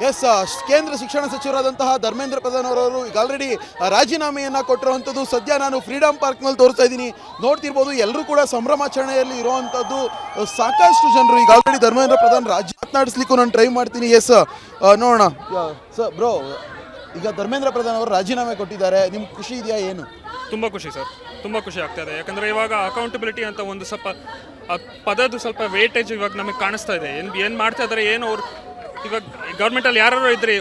S, ಕೇಂದ್ರ ಶಿಕ್ಷಣ ಸಚಿವರಾದಂತಹ ಧರ್ಮೇಂದ್ರ ಪ್ರಧಾನ್ ಅವರು ಈಗ ಆಲ್ರೆಡಿ ರಾಜೀನಾಮೆಯನ್ನು ಕೊಟ್ಟಿರುವಂಥದ್ದು ಸದ್ಯ ನಾನು ಫ್ರೀಡಮ್ ಪಾರ್ಕ್ನಲ್ಲಿ ತೋರಿಸ್ತಾ ಇದ್ದೀನಿ. ನೋಡ್ತಿರ್ಬೋದು ಎಲ್ಲರೂ ಕೂಡ ಸಂಭ್ರಮಾಚರಣೆಯಲ್ಲಿ ಇರುವಂಥದ್ದು. ಸಾಕಷ್ಟು ಜನರು ಈಗ ಆಲ್ರೆಡಿ ಧರ್ಮೇಂದ್ರ ಪ್ರಧಾನ್ ಮಾತನಾಡಿಸ್ಲಿಕ್ಕೂ ನಾನು ಟ್ರೈ ಮಾಡ್ತೀನಿ. ಎಸ್, ನೋಡೋಣ ಸರ್. ಬ್ರೋ, ಈಗ ಧರ್ಮೇಂದ್ರ ಪ್ರಧಾನ್ ಅವರು ರಾಜೀನಾಮೆ ಕೊಟ್ಟಿದ್ದಾರೆ, ನಿಮ್ಗೆ ಖುಷಿ ಇದೆಯಾ? ಏನು? ತುಂಬ ಖುಷಿ ಸರ್, ತುಂಬ ಖುಷಿ ಆಗ್ತಾ ಇದೆ. ಯಾಕಂದರೆ ಇವಾಗ ಅಕೌಂಟಬಿಲಿಟಿ ಅಂತ ಒಂದು ಸ್ವಲ್ಪ ಪದದ್ದು ಸ್ವಲ್ಪ ವೇಟೇಜ್ ಇವಾಗ ನಮಗೆ ಕಾಣಿಸ್ತಾ ಇದೆ. ಏನು ಮಾಡ್ತಾ ಇದ್ದಾರೆ, ಏನು ಅವ್ರು ಇವಾಗ ಗೌರ್ಮೆಂಟಲ್ಲಿ ಯಾರು ಇದ್ರೆ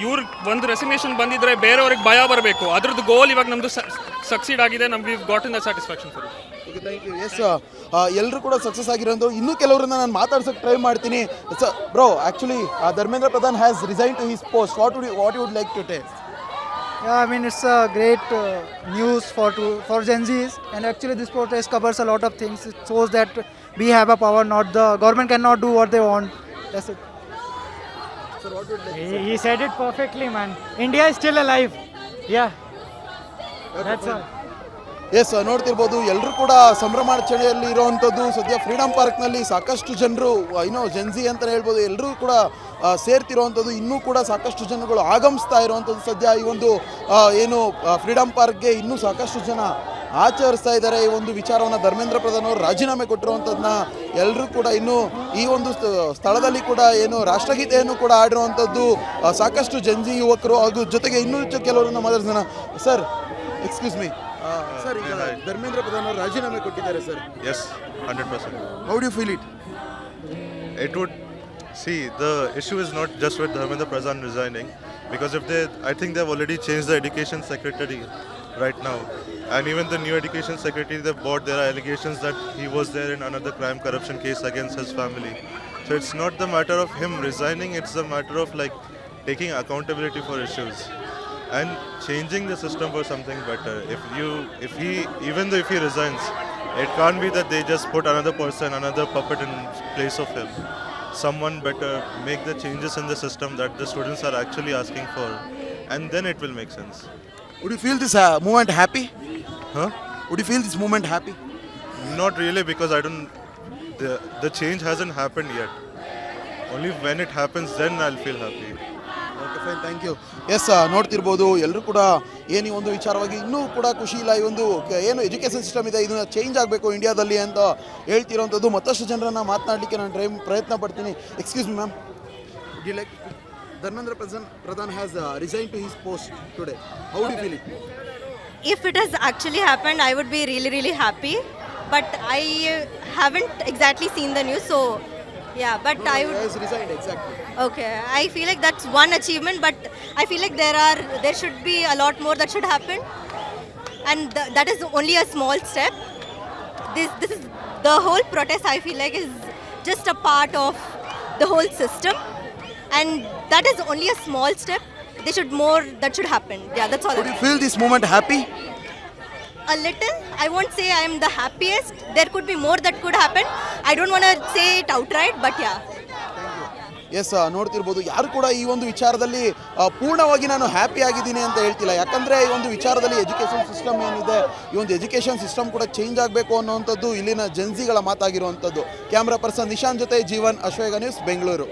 ಇವ್ರು ಒಂದು ರೆಸಿಗ್ನೇಷನ್ ಬಂದಿದ್ರೆ ಬೇರೆಯವ್ರಿಗೆ ಭಯ ಬರಬೇಕು. ಅದ್ರದ್ದು ಗೋಲ್ ಇವಾಗ ನಮ್ಮದು ಸಕ್ಸೀಡ್ ಆಗಿದೆ. ನಮ್ಗೆ got in the satisfaction for it. Thank you. Yes, ಎಲ್ಲರೂ ಕೂಡ ಸಕ್ಸಸ್ ಆಗಿರೋದು. ಇನ್ನೂ ಕೆಲವರನ್ನ ನಾನು ಮಾತಾಡ್ಸೋಕ್ಕೆ ಟ್ರೈ ಮಾಡ್ತೀನಿ. Bro, actually Dharmendra Pradhan has resign to his post. What you would like to take? Yeah, I mean it's a great news for Gen Zs, and actually this protest covers a lot of things. It shows that we have a power, not the government cannot do what they want. That's it. Sir, what would like? He said it perfectly, man. India is still alive. Yeah, that's all. Yes, ನೋಡ್ತಿರ್ಬೋದು ಎಲ್ಲರೂ ಕೂಡ ಸಂಭ್ರಮಾಚರಣೆಯಲ್ಲಿ ಇರುವಂಥದ್ದು. ಸದ್ಯ freedom ಪಾರ್ಕ್ನಲ್ಲಿ ಸಾಕಷ್ಟು ಜನರು, Gen Z ಅಂತಲೇ ಹೇಳ್ಬೋದು, ಎಲ್ಲರೂ ಕೂಡ ಸೇರ್ತಿರುವಂಥದ್ದು. ಇನ್ನೂ ಕೂಡ ಸಾಕಷ್ಟು ಜನಗಳು ಆಗಮಿಸ್ತಾ ಇರುವಂಥದ್ದು. ಸದ್ಯ ಈ ಒಂದು ಏನು ಫ್ರೀಡಮ್ ಪಾರ್ಕ್ಗೆ ಇನ್ನೂ ಸಾಕಷ್ಟು ಜನ ಆಚರಿಸ್ತಾ ಇದ್ದಾರೆ. ಈ ಒಂದು ವಿಚಾರವನ್ನು ಧರ್ಮೇಂದ್ರ ಪ್ರಧಾನ್ ಅವರು ರಾಜೀನಾಮೆ ಕೊಟ್ಟಿರುವಂಥದ್ದನ್ನ ಎಲ್ಲರೂ ಕೂಡ ಇನ್ನೂ ಈ ಒಂದು ಸ್ಥಳದಲ್ಲಿ ಕೂಡ ಏನು ರಾಷ್ಟ್ರಗೀತೆಯನ್ನು ಕೂಡ ಆಡಿರುವಂಥದ್ದು ಸಾಕಷ್ಟು ಜೆನ್ಜಿ ಯುವಕರು, ಹಾಗೂ ಜೊತೆಗೆ ಇನ್ನೂ ಕೆಲವರನ್ನ ಮಾತಾಡ್ಸೋಣ. ಸರ್, ಎಕ್ಸ್ಕ್ಯೂಸ್ ಮೀ ಸರ್, ಈಗ ಧರ್ಮೇಂದ್ರ ಪ್ರಧಾನ್ ಅವರು ರಾಜೀನಾಮೆ ಕೊಟ್ಟಿದ್ದಾರೆ sir. Yes, 100%. How do you feel it? It would see the issue is not just with Dharmendra Pradhan resigning, because I think they've already changed the education secretary right now, and even the new education secretary they brought, there are allegations that he was there in another crime corruption case against his family. So it's not the matter of him resigning; it's the matter of like taking accountability for issues and changing the system for something better. If he resigns, it can't be that they just put another person, another puppet in place of him. Someone better make the changes in the system that the students are actually asking for, and then it will make sense. Would you feel this movement happy? Huh? Would you feel this movement happy? Not really, because the change hasn't happened yet. Only when it happens, then I'll feel happy. Okay, fine, thank you. Yes, ನೋಡ್ತಿರ್ಬೋದು ಎಲ್ಲರೂ ಕೂಡ ಏನು ಈ ಒಂದು ವಿಚಾರವಾಗಿ ಇನ್ನೂ ಕೂಡ ಖುಷಿ ಇಲ್ಲ. ಈ ಒಂದು ಏನು ಎಜುಕೇಷನ್ ಸಿಸ್ಟಮ್ ಇದೆ ಇದನ್ನು ಚೇಂಜ್ ಆಗಬೇಕು ಇಂಡಿಯಾದಲ್ಲಿ ಅಂತ ಹೇಳ್ತಿರೋಂಥದ್ದು. ಮತ್ತಷ್ಟು ಜನರನ್ನು ಮಾತನಾಡಲಿಕ್ಕೆ ನಾನು ಪ್ರಯತ್ನ ಪಡ್ತೀನಿ. ಎಕ್ಸ್ಕ್ಯೂಸ್ ಮಿ ಮ್ಯಾಮ್, ಡಿ like Dharmendra Pradhan has resign to his post today. How do you feel it? If it has actually happened, I would be really, really happy. But I haven't exactly seen the news, so yeah. But I would. He has resigned, exactly. Okay, I feel like that's one achievement, but I feel like there should be a lot more that should happen, and that is only a small step. This is the whole protest. I feel like is just a part of the whole system, and that is only a small step. That should happen. Yeah, that's all. Would you feel this moment happy? A little. I won't say I am the happiest. There could be more that could happen. I don't want to say it outright, but yeah. Yes, ನೋಡ್ತಿರ್ಬೋದು ಯಾರು ಕೂಡ ಈ ಒಂದು ವಿಚಾರದಲ್ಲಿ ಪೂರ್ಣವಾಗಿ ನಾನು happy ಆಗಿದ್ದೀನಿ ಅಂತ ಹೇಳ್ತಿಲ್ಲ. ಯಾಕಂದರೆ ಈ ಒಂದು ವಿಚಾರದಲ್ಲಿ ಎಜುಕೇಷನ್ ಸಿಸ್ಟಮ್ ಏನಿದೆ, ಈ ಒಂದು ಎಜುಕೇಷನ್ ಸಿಸ್ಟಮ್ ಕೂಡ ಚೇಂಜ್ ಆಗಬೇಕು ಅನ್ನೋವಂಥದ್ದು ಇಲ್ಲಿನ ಜೆನ್ಸಿಗಳ ಮಾತಾಗಿರುವಂಥದ್ದು. ಕ್ಯಾಮ್ರಾ ಪರ್ಸನ್ ನಿಶಾಂತ್ ಜೊತೆ ಜೀವನ್, ಅಶ್ವೇಗ ನ್ಯೂಸ್, ಬೆಂಗಳೂರು.